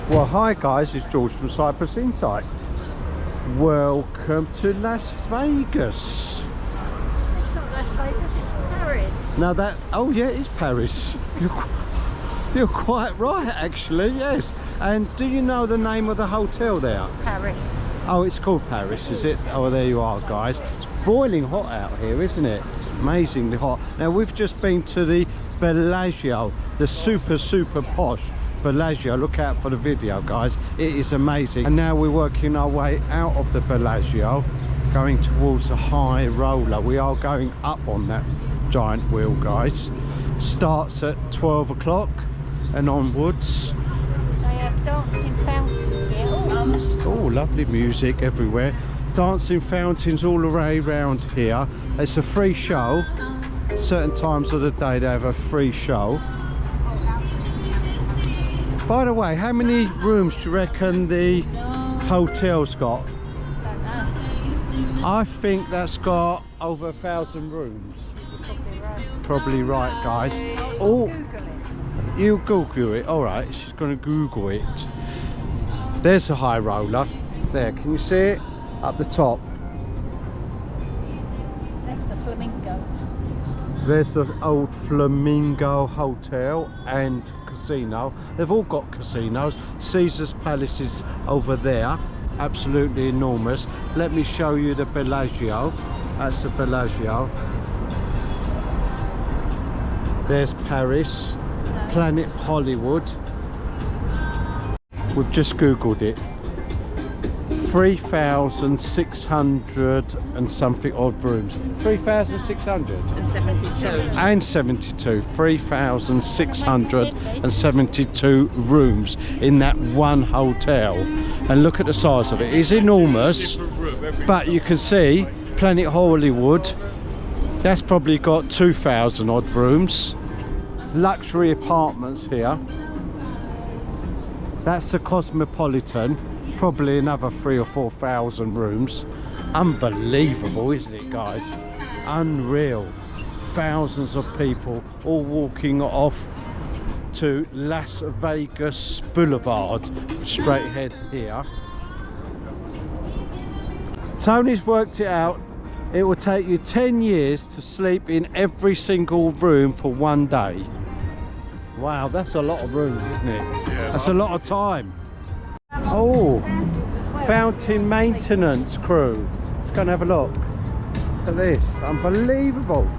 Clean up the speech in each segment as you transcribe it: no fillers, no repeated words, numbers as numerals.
Well, hi guys, it's George from Cyprus Insight. Welcome to Las Vegas. It's not Las Vegas, it's Paris. Now that, oh yeah, it's Paris. You're quite right actually, yes. And do you know the name of the hotel there? Paris. Oh, it's called Paris, is it? Oh, there you are guys. It's boiling hot out here, isn't it? Amazingly hot. Now we've just been to the Bellagio, the super posh Bellagio. Look out for the video guys, it is amazing. And now we're working our way out of the Bellagio, going towards the high roller. We are going up on that giant wheel guys. Starts at 12 o'clock and onwards. They have dancing fountains here. Oh, lovely music everywhere. Dancing fountains all around here. It's a free show. Certain times of the day they have a free show. By the way, how many rooms do you reckon the hotel's got? I think that's got over 1,000 rooms. Probably right, guys. Oh, you Google it. All right, she's going to Google it. There's a high roller. There, can you see it? Up the top. That's the Flamingo. There's the old Flamingo Hotel and casino. They've all got casinos. Caesar's Palace is over there, absolutely enormous. Let me show you the Bellagio. That's the Bellagio. There's Paris, Planet Hollywood. We've just googled it. 3,600 and something odd rooms. 3,600 and 72. 3,672 rooms in that one hotel. And look at the size of it. It's enormous. But you can see Planet Hollywood, that's probably got 2,000 odd rooms. Luxury apartments here. That's the Cosmopolitan. Probably another 3,000 or 4,000 rooms. Unbelievable, isn't it guys? Unreal. Thousands of people all walking off to Las Vegas Boulevard, straight ahead here. Tony's worked it out. It will take you 10 years to sleep in every single room for one day. Wow, that's a lot of rooms, isn't it? Yeah, that's a lot of time. Oh, fountain maintenance crew. Let's go and have a look. Look at this, unbelievable. Look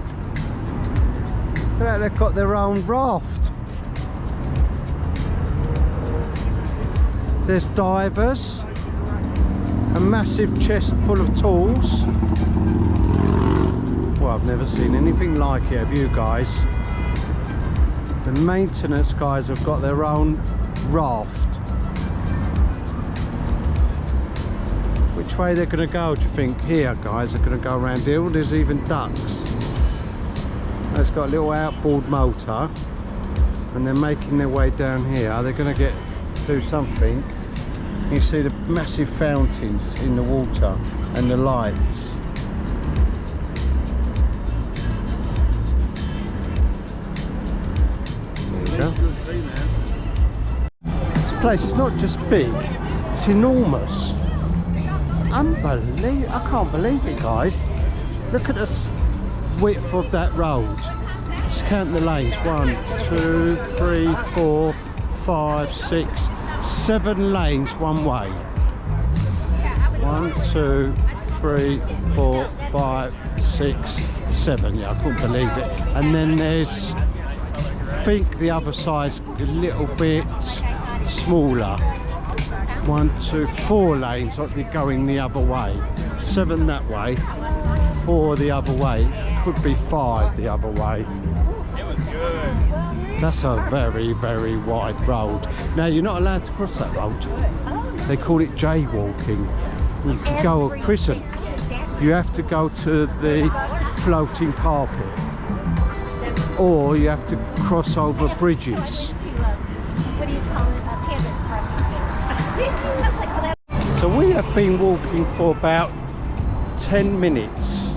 at that, they've got their own raft. There's divers, a massive chest full of tools. Well, I've never seen anything like it, have you guys? The maintenance guys have got their own raft. Which way they're going to go, do you think? Here guys, they're going to go around here. There's even ducks. It's got a little outboard motor and they're making their way down here. They're going to do something. You see the massive fountains in the water and the lights. There you go. This place is not just big, it's enormous. Unbelievable. I can't believe it guys. Look at the width of that road. Let's count the lanes. 1, 2, 3, 4, 5, 6, 7 lanes one way. 1, 2, 3, 4, 5, 6, 7. Yeah, I couldn't believe it. And then there's, I think the other side's a little bit smaller. 1, 2, 4 lanes actually going the other way. 7 that way, 4 the other way. Could be 5 the other way. That's a very, very wide road. Now, you're not allowed to cross that road. They call it jaywalking. You can go to prison. You have to go to the floating carpet. Or you have to cross over bridges. What do you call it? A Panda Express. So we have been walking for about 10 minutes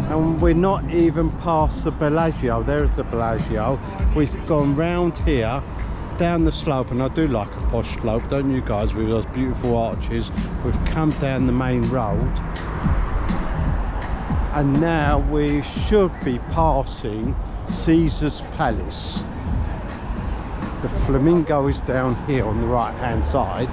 and we're not even past the Bellagio. There's the Bellagio. We've gone round here down the slope, and I do like a posh slope, don't you guys, with those beautiful arches. We've come down the main road and now we should be passing Caesar's Palace. The Flamingo is down here on the right hand side.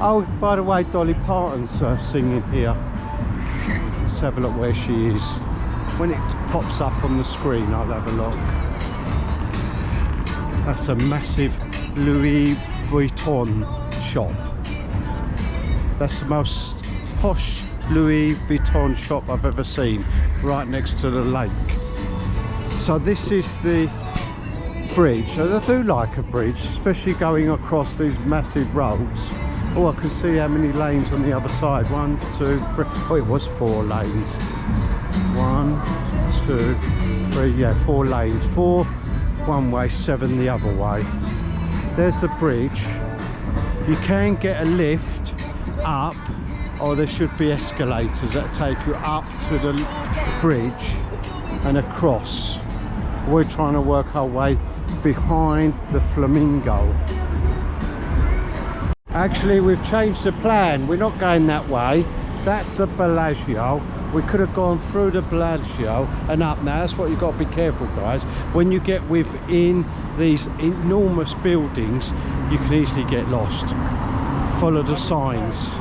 Oh, by the way, Dolly Parton's singing here. Let's have a look where she is. When it pops up on the screen, I'll have a look. That's a massive Louis Vuitton shop. That's the most posh Louis Vuitton shop I've ever seen, right next to the lake. So this is the bridge. I do like a bridge, especially going across these massive roads. Oh, I can see how many lanes on the other side. 1, 2, 3. Oh, it was 4 lanes. 1, 2, 3. Yeah, 4 lanes. 4 one way, 7 the other way. There's the bridge. You can get a lift up, or there should be escalators that take you up to the bridge and across. We're trying to work our way behind the Flamingo. Actually, we've changed the plan. We're not going that way. That's the Bellagio. We could have gone through the Bellagio and up. Now that's what you've got to be careful, guys. When you get within these enormous buildings, you can easily get lost. Follow the signs.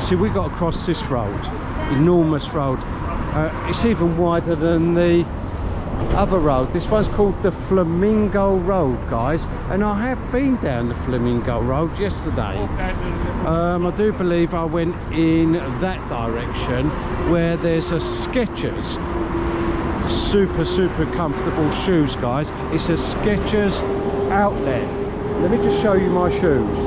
See, we got to cross this road, enormous road. It's even wider than the other road. This one's called the Flamingo Road, guys, and I have been down the Flamingo Road yesterday. I do believe I went in that direction where there's a Skechers. Super comfortable shoes, guys. It's a Skechers outlet. Let me just show you my shoes.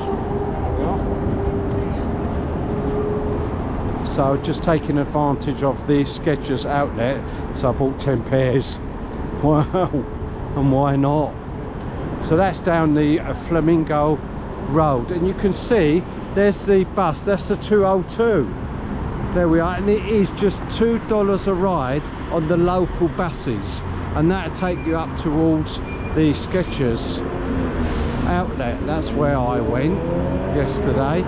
So just taking advantage of the Skechers outlet, so I bought 10 pairs. Wow, and why not? So that's down the Flamingo Road, and you can see there's the bus. That's the 202. There we are, and it is just $2 a ride on the local buses, and that'll take you up towards the Skechers outlet. That's where I went yesterday.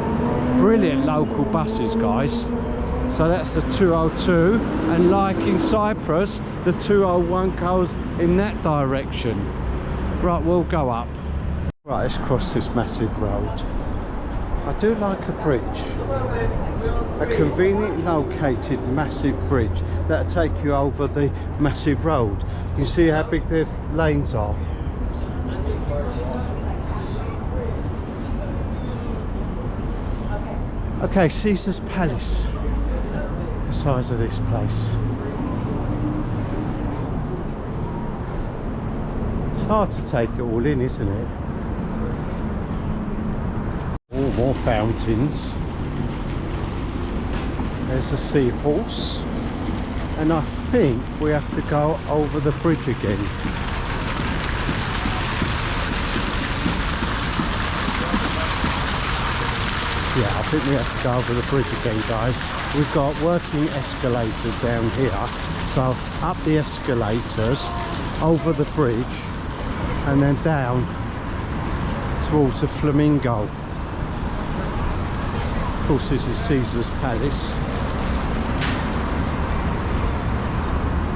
Brilliant local buses, guys. So that's the 202, and like in Cyprus, the 201 goes in that direction. Right, we'll go up. Right, let's cross this massive road. I do like a bridge, a conveniently located massive bridge that'll take you over the massive road. You see how big the lanes are. Okay, Caesar's Palace. The size of this place. It's hard to take it all in, isn't it? Oh, more fountains. There's a seahorse, and I think we have to go over the bridge again. Yeah, I think we have to go over the bridge again, guys. We've got working escalators down here, so up the escalators, over the bridge, and then down towards the Flamingo. Of course, this is Caesar's Palace.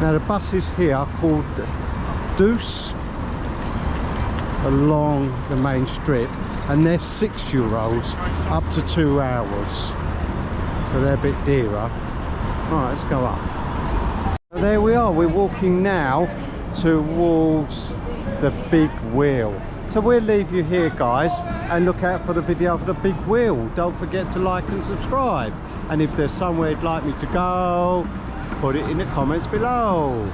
Now the buses here are called Deuce along the main strip, and they're 6-year-olds up to 2 hours, so they're a bit dearer. Right, let's go up. So there we are, we're walking now towards the big wheel. So we'll leave you here, guys, and look out for the video for the big wheel. Don't forget to like and subscribe. And if there's somewhere you'd like me to go, put it in the comments below.